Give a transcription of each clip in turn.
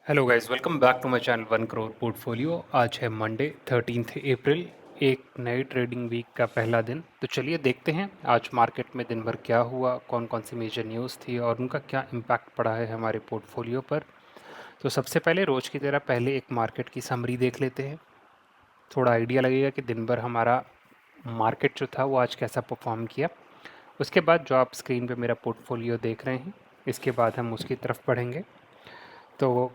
Hello guys, welcome back to my channel 1 crore portfolio. आज है Monday 13 अप्रैल, एक नई ट्रेडिंग वीक का पहला दिन। तो चलिए देखते हैं आज मार्केट में दिन भर क्या हुआ, कौन कौन सी मेजर न्यूज़ थी और उनका क्या इम्पैक्ट पड़ा है हमारे पोर्टफोलियो पर। तो सबसे पहले रोज़ की तरह पहले एक मार्केट की समरी देख लेते हैं। थोड़ा आइडिया लगेगा कि दिन भर हमारा मार्केट जो था वो आज कैसा परफॉर्म किया। उसके बाद जो आप स्क्रीन पे मेरा पोर्टफोलियो देख रहे हैं, इसके बाद हम उसकी तरफ बढ़ेंगे। तो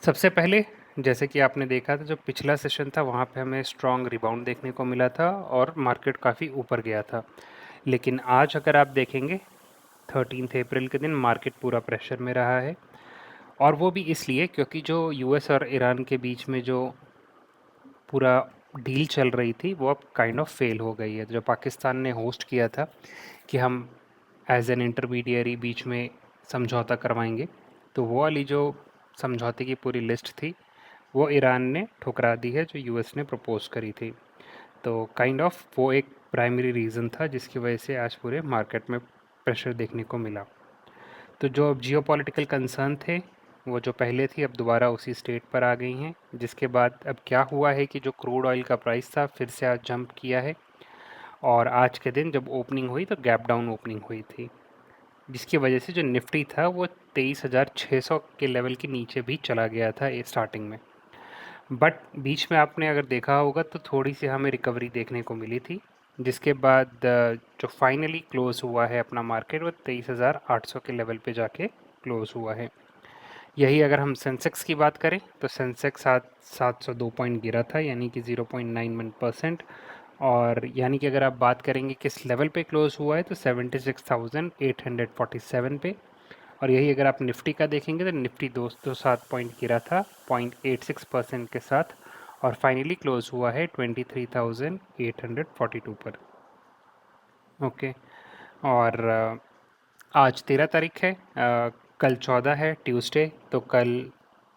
सबसे पहले जैसे कि आपने देखा था, जो पिछला सेशन था वहाँ पे हमें स्ट्रॉन्ग रिबाउंड देखने को मिला था और मार्केट काफ़ी ऊपर गया था। लेकिन आज अगर आप देखेंगे 13 अप्रैल के दिन मार्केट पूरा प्रेशर में रहा है, और वो भी इसलिए क्योंकि जो यूएस और ईरान के बीच में जो पूरा डील चल रही थी वो अब काइंड ऑफ फेल हो गई है। जो पाकिस्तान ने होस्ट किया था कि हम एज एन इंटरमीडियरी बीच में समझौता करवाएंगे, तो वो वाली जो समझौते की पूरी लिस्ट थी वो ईरान ने ठुकरा दी है, जो यूएस ने प्रपोज करी थी। तो काइंड ऑफ वो एक प्राइमरी रीज़न था जिसकी वजह से आज पूरे मार्केट में प्रेशर देखने को मिला। तो जो अब जियोपॉलिटिकल कंसर्न थे वो जो पहले थी अब दोबारा उसी स्टेट पर आ गई हैं, जिसके बाद अब क्या हुआ है कि जो क्रूड ऑयल का प्राइस था फिर से आज जंप किया है। और आज के दिन जब ओपनिंग हुई तो गैप डाउन ओपनिंग हुई थी, जिसकी वजह से जो निफ्टी था वो 23,600 के लेवल के नीचे भी चला गया था ये स्टार्टिंग में। बट बीच में आपने अगर देखा होगा तो थोड़ी सी हमें रिकवरी देखने को मिली थी, जिसके बाद जो फाइनली क्लोज़ हुआ है अपना मार्केट वो 23,800 के लेवल पे जाके क्लोज़ हुआ है। यही अगर हम सेंसेक्स की बात करें तो सेंसेक्स आज 702 पॉइंट गिरा था, यानी कि 0.91%। और यानी कि अगर आप बात करेंगे किस लेवल पे क्लोज़ हुआ है तो 76,847 पे। और यही अगर आप निफ्टी का देखेंगे तो निफ्टी 207 पॉइंट गिरा था 0.86% के साथ, और फाइनली क्लोज हुआ है 23,842 पर। ओके। और आज 13 तारीख है, कल 14 है ट्यूसडे, तो कल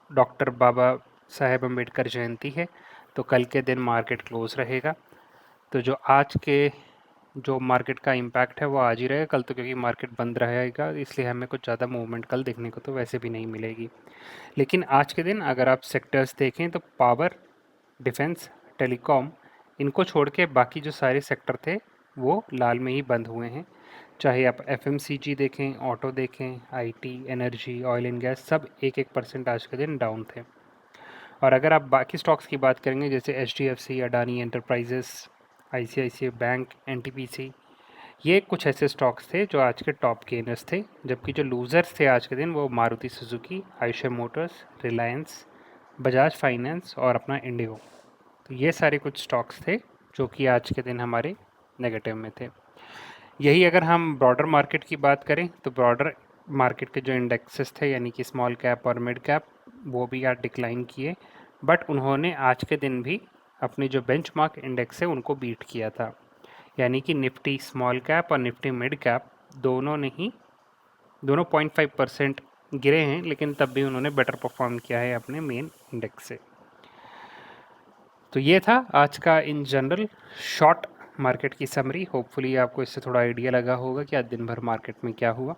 डॉक्टर बाबा साहेब अम्बेडकर जयंती है, तो कल के दिन मार्केट क्लोज रहेगा। तो जो आज के जो मार्केट का इम्पैक्ट है वो आज ही रहेगा, कल तो क्योंकि मार्केट बंद रहेगा इसलिए हमें कुछ ज़्यादा मूवमेंट कल देखने को तो वैसे भी नहीं मिलेगी। लेकिन आज के दिन अगर आप सेक्टर्स देखें तो पावर, डिफेंस, टेलीकॉम, इनको छोड़ के बाकी जो सारे सेक्टर थे वो लाल में ही बंद हुए हैं। चाहे आप एफएमसीजी देखें, ऑटो देखें, IT, energy, oil and gas, सब 1-1% आज के दिन डाउन थे। और अगर आप बाकी स्टॉक्स की बात करेंगे जैसे HDFC, Adani enterprises, ICICI bank, NTPC, ये कुछ ऐसे स्टॉक्स थे जो आज के टॉप गेनर्स थे। जबकि जो लूज़र्स थे आज के दिन वो Maruti Suzuki, Eicher Motors, Reliance, Bajaj finance और अपना इंडिगो। तो ये सारे कुछ स्टॉक्स थे जो कि आज के दिन हमारे नेगेटिव में थे। यही अगर हम ब्रॉडर मार्केट की बात करें तो ब्रॉडर मार्केट के जो इंडेक्सेस थे यानी कि स्मॉल कैप और मिड कैप, वो भी आज डिक्लाइन किए। बट उन्होंने आज के दिन भी अपनी जो बेंचमार्क इंडेक्स है उनको बीट किया था। यानी कि निफ्टी स्मॉल कैप और निफ्टी मिड कैप दोनों ने ही, दोनों 0.5% गिरे हैं, लेकिन तब भी उन्होंने बेटर परफॉर्म किया है अपने मेन इंडेक्स से। तो ये था आज का इन जनरल शॉर्ट मार्केट की समरी। होपफुली आपको इससे थोड़ा आइडिया लगा होगा कि आज दिन भर मार्केट में क्या हुआ।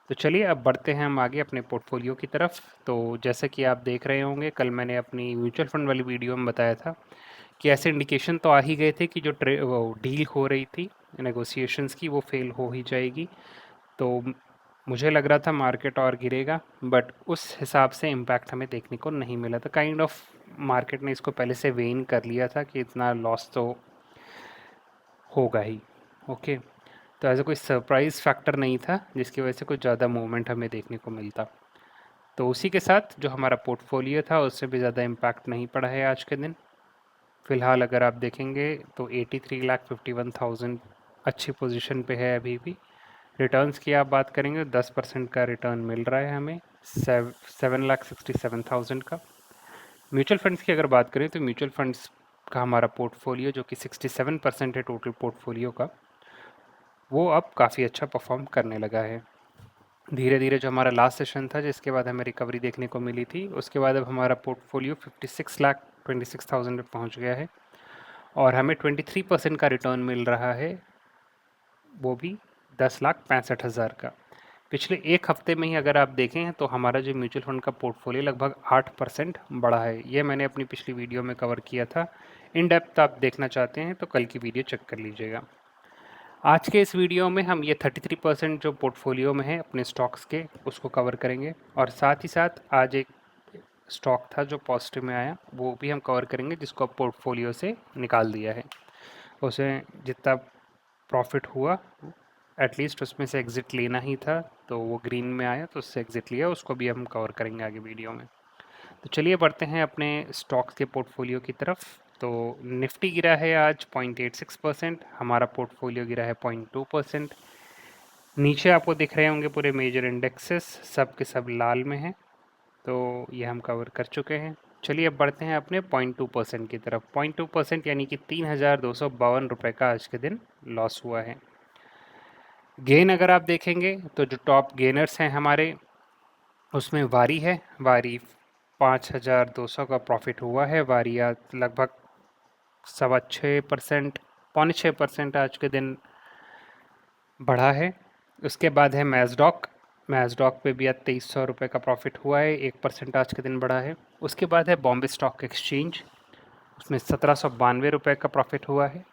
तो चलिए अब बढ़ते हैं हम आगे अपने पोर्टफोलियो की तरफ। तो जैसे कि आप देख रहे होंगे, कल मैंने अपनी म्यूचुअल फंड वाली वीडियो में बताया था कि ऐसे इंडिकेशन तो आ ही गए थे कि जो वो डील हो रही थी नेगोशिएशंस की वो फेल हो ही जाएगी। तो मुझे लग रहा था मार्केट और गिरेगा, बट उस हिसाब से इम्पैक्ट हमें देखने को नहीं मिला था। काइंड ऑफ मार्केट ने इसको पहले से वेन कर लिया था कि इतना लॉस तो होगा ही। ओके। तो ऐसा कोई सरप्राइज फैक्टर नहीं था जिसकी वजह से कुछ ज़्यादा मूवमेंट हमें देखने को मिलता। तो उसी के साथ जो हमारा पोर्टफोलियो था उससे भी ज़्यादा इम्पैक्ट नहीं पड़ा है आज के दिन। फ़िलहाल अगर आप देखेंगे तो 83,51,000 अच्छी पोजीशन पे है अभी भी। रिटर्न्स की आप बात करेंगे 10% का रिटर्न मिल रहा है हमें 7,67,000 का। म्यूचुअल फंड्स की अगर बात करें तो म्यूचुअल फंड्स का हमारा पोर्टफोलियो जो कि 67% है टोटल पोर्टफोलियो का, वो अब काफ़ी अच्छा परफॉर्म करने लगा है। धीरे धीरे जो हमारा लास्ट सेशन था जिसके बाद हमें रिकवरी देखने को मिली थी, उसके बाद अब हमारा पोर्टफोलियो 56,26,000 पे पहुंच गया है और हमें 23% का रिटर्न मिल रहा है, वो भी 10,65,000 का। पिछले एक हफ्ते में ही अगर आप देखें तो हमारा जो म्यूचुअल फंड का पोर्टफोलियो लगभग 8% बढ़ा है। ये मैंने अपनी पिछली वीडियो में कवर किया था। इन डेप्थ आप देखना चाहते हैं तो कल की वीडियो चेक कर लीजिएगा। आज के इस वीडियो में हम ये 33% जो पोर्टफोलियो में है अपने स्टॉक्स के, उसको कवर करेंगे और साथ ही साथ आज एक स्टॉक था जो पॉजिटिव में आया, वो भी हम कवर करेंगे, जिसको पोर्टफोलियो से निकाल दिया है। उसे जितना प्रॉफिट हुआ एटलीस्ट उसमें से एग्ज़िट लेना ही था, तो वो ग्रीन में आया तो उससे एग्ज़िट लिया, उसको भी हम कवर करेंगे आगे वीडियो में। तो चलिए बढ़ते हैं अपने स्टॉक्स के पोर्टफोलियो की तरफ। तो निफ्टी गिरा है आज 0.86%, हमारा पोर्टफोलियो गिरा है 0.2%। नीचे आपको दिख रहे होंगे पूरे मेजर इंडेक्सेस, सब के सब लाल में हैं, तो ये हम कवर कर चुके हैं। चलिए अब बढ़ते हैं अपने 0.2% की तरफ। 0.2% यानी कि 3,252 रुपये का आज के दिन लॉस हुआ है। गेन अगर आप देखेंगे तो जो टॉप गेनर्स हैं हमारे, उसमें वारी है। वारी 5,200 का प्रॉफिट हुआ है। वारी आज लगभग 6.25%, 5.6% आज के दिन बढ़ा है। उसके बाद है मैज़डॉक। मैज़डॉक पे भी आज 2,300 रुपये का प्रॉफिट हुआ है, 1% आज के दिन बढ़ा है। उसके बाद है बॉम्बे स्टॉक एक्सचेंज, उसमें 1,792 रुपये का प्रॉफिट हुआ है।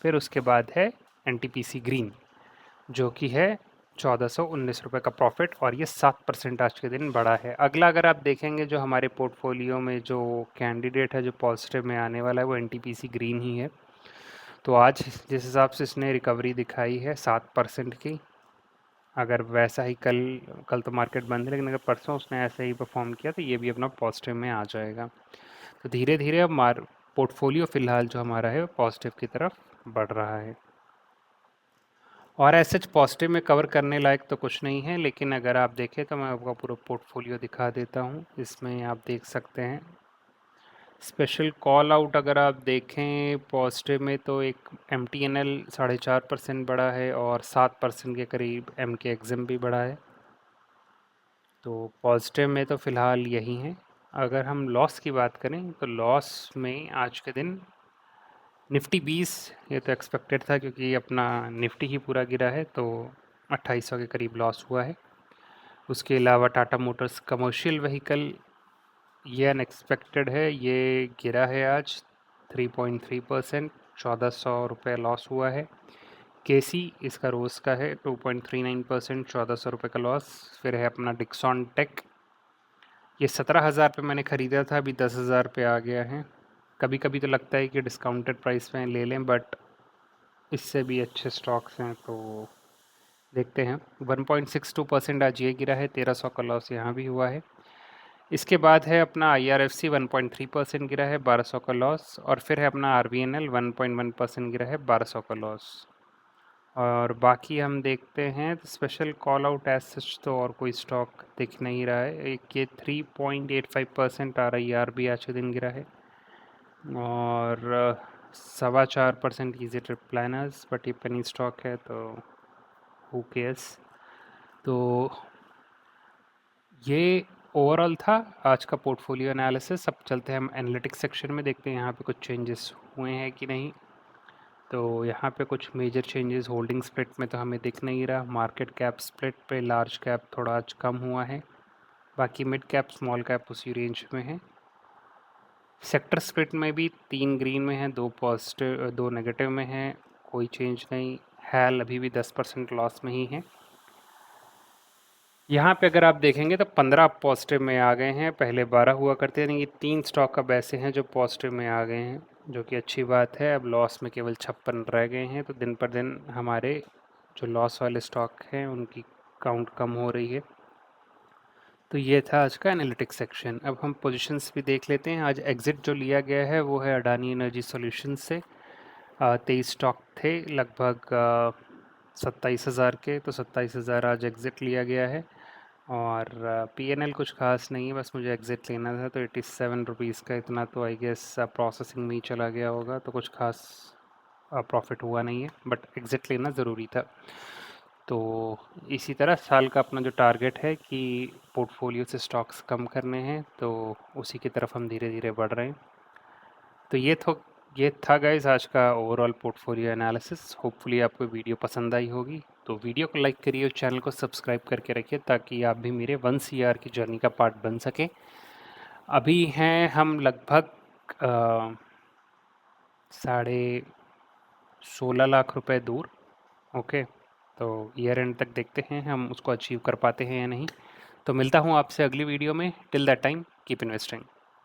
फिर उसके बाद है एनटीपीसी ग्रीन, जो कि है 1,419 रुपये का प्रॉफिट, और ये 7% आज के दिन बढ़ा है। अगला अगर आप देखेंगे जो हमारे पोर्टफोलियो में जो कैंडिडेट है जो पॉजिटिव में आने वाला है, वो एनटीपीसी ग्रीन ही है। तो आज जिस हिसाब से इसने रिकवरी दिखाई है 7% की, अगर वैसा ही कल कल तो मार्केट बंद है, लेकिन अगर परसों उसने ऐसे ही परफॉर्म किया तो ये भी अपना पॉजिटिव में आ जाएगा। तो धीरे धीरे अब पोर्टफोलियो फ़िलहाल जो हमारा है वो पॉजिटिव की तरफ बढ़ रहा है। और ऐसे पॉजिटिव में कवर करने लायक तो कुछ नहीं है, लेकिन अगर आप देखें तो मैं आपको पूरा पोर्टफोलियो दिखा देता हूँ। इसमें आप देख सकते हैं स्पेशल कॉल आउट, अगर आप देखें पॉजिटिव में तो एक MTNL 4.5% बढ़ा है और 7% के करीब MK Exim भी बढ़ा है। तो पॉजिटिव में तो फ़िलहाल यही है। अगर हम लॉस की बात करें तो लॉस में आज के दिन निफ्टी 20, ये तो एक्सपेक्टेड था क्योंकि अपना निफ्टी ही पूरा गिरा है, तो 2800 के करीब लॉस हुआ है। उसके अलावा टाटा मोटर्स कमर्शियल व्हीकल, ये अनएक्सपेक्टेड है, ये गिरा है आज 3.3%, 1,400 रुपये लॉस हुआ है। केसी इसका रोज़ का है 2.39%, 1,400 रुपये का लॉस। फिर है अपना डिक्सॉन टेक, ये 17,000 पे मैंने ख़रीदा था, अभी 10,000 पे आ गया है। कभी कभी तो लगता है कि डिस्काउंटेड प्राइस में ले लें, बट इससे भी अच्छे स्टॉक्स हैं तो देखते हैं। 1.62% आज ये गिरा है, 1,300 का लॉस यहाँ भी हुआ है। इसके बाद है अपना IRFC 1.3% गिरा है, 1,200 का लॉस। और फिर है अपना RVNL 1.1% गिरा है, 1,200 का लॉस। और बाकी हम देखते हैं special call out as such तो और कोई स्टॉक दिख नहीं रहा है। एक ये 3.85% RIRB आज के दिन गिरा है, और 4.25% ईजी ट्रिप प्लानर्स, बट ये पेनी स्टॉक है तो हु केयर्स। तो ये ओवरऑल था आज का पोर्टफोलियो एनालिसिस। अब चलते हैं हम एनालिटिक्स सेक्शन में, देखते हैं यहाँ पे कुछ चेंजेस हुए हैं कि नहीं। तो यहाँ पे कुछ मेजर चेंजेस होल्डिंग स्प्लिट में तो हमें दिख नहीं रहा। मार्केट कैप स्प्लिट पे लार्ज कैप थोड़ा आज कम हुआ है, बाकी मिड कैप स्मॉल कैप उसी रेंज में है। सेक्टर स्प्लिट में भी 3 ग्रीन में है, 2 पॉजिटिव 2 नेगेटिव में है, कोई चेंज नहीं। हैल अभी भी 10% लॉस में ही है। यहाँ पे अगर आप देखेंगे तो 15 पॉजिटिव में आ गए हैं, पहले 12 हुआ करते हैं। ये 3 स्टॉक अब ऐसे हैं जो पॉजिटिव में आ गए हैं, जो कि अच्छी बात है। अब लॉस में केवल 56 रह गए हैं, तो दिन पर दिन हमारे जो लॉस वाले स्टॉक हैं उनकी काउंट कम हो रही है। तो ये था आज का एनालिटिक्स सेक्शन। अब हम पोजीशंस भी देख लेते हैं। आज एग्ज़िट जो लिया गया है वो है अडानी एनर्जी सॉल्यूशंस से। 23 स्टॉक थे लगभग 27,000 के, तो 27,000 आज एग्ज़िट लिया गया है। और PNL कुछ खास नहीं है, बस मुझे एग्ज़िट लेना था, तो 87 रुपीज़ का इतना तो आई गेस प्रोसेसिंग में ही चला गया होगा, तो कुछ खास प्रॉफिट हुआ नहीं है, बट एग्ज़िट लेना ज़रूरी था। तो इसी तरह साल का अपना जो टारगेट है कि पोर्टफोलियो से स्टॉक्स कम करने हैं, तो उसी की तरफ हम धीरे धीरे बढ़ रहे हैं। तो ये था गाइस आज का ओवरऑल पोर्टफोलियो एनालिसिस। होपफुली आपको वीडियो पसंद आई होगी। तो वीडियो को लाइक करिए और चैनल को सब्सक्राइब करके रखिए ताकि आप भी मेरे 1 सीआर की जर्नी का पार्ट बन सके। अभी हैं हम लगभग साढ़े 16 लाख रुपए दूर। ओके, तो ईयर एंड तक देखते हैं हम उसको अचीव कर पाते हैं या नहीं। तो मिलता हूँ आपसे अगली वीडियो में। Till that time keep investing.